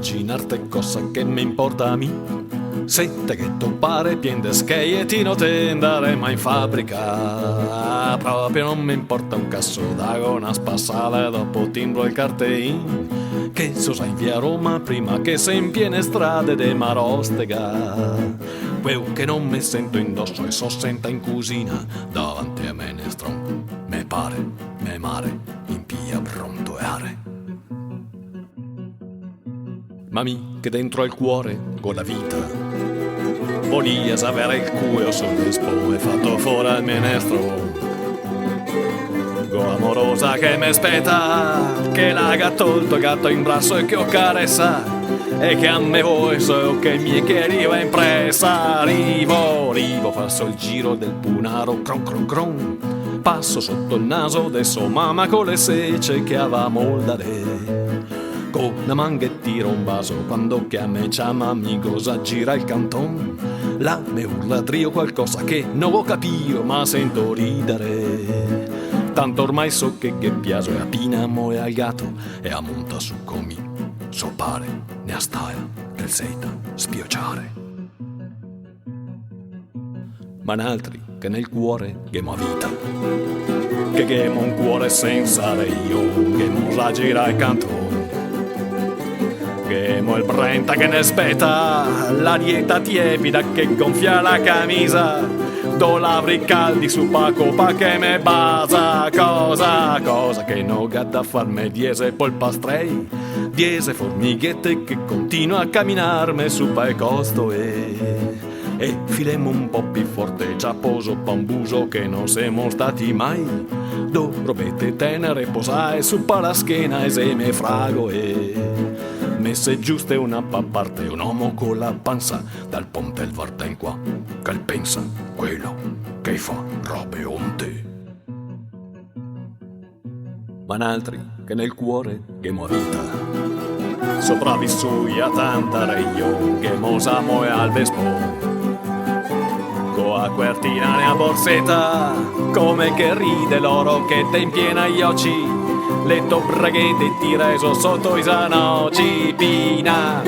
immaginarte cosa che me importa a me. Se te che tu pare pien de scheiettino te andare mai in fabbrica. Proprio non mi importa un cazzo d'agona spassale dopo timbro il cartein. Che so sai in via Roma prima che sei in piene strade de Marostega. Quel che non mi sento indosso e so senta in cucina davanti a menestron. Me pare, me mare, in pia pronto e are. Ma mi che dentro al cuore con la vita volia sapere il culo sul spo e fatto fuori al menestro. Go amorosa che mi aspetta, che l'ha tolto il gatto in braccio e che ho caressa, e che a me vuoi so che mi chiariva impressa. Arrivo, faccio il giro del punaro, cron cron cron. Passo sotto il naso de sua mamma con le sece che aveva da lei. Con una manga tiro un vaso quando che a me chiama amigos a gira il canton. La me urla trio qualcosa che non ho capito ma sento ridere. Tanto ormai so che piace a Pinamo e al gatto e a monta su comi. So pare ne a stare che il seita spioggiare. Ma in altri che nel cuore gemo a vita, che gemo un cuore senza io, gemo la gira il canton. Gemo il Brenta che ne aspetta, la dieta tiepida che gonfia la camisa, dollari caldi su copa che me basa, cosa che no da farmi diese polpastrei, diese formighette che continua a camminarme su il costo e filemo un po' più forte, ciapposo bambuso che non siamo stati mai, dovrebbe tenere posare su la schiena e se me frago messe giuste una parte, un uomo con la panza dal ponte il Varden qua, che pensa quello che fa robe onte. Ma in altri che nel cuore gemo a vita, sopravvissuti a tanta reio, che mosamo e al vespo, co a quertina e a borsetta, come che ride l'oro che te in piena gli occhi. Letto breghete ti reso sotto i sanoci pina.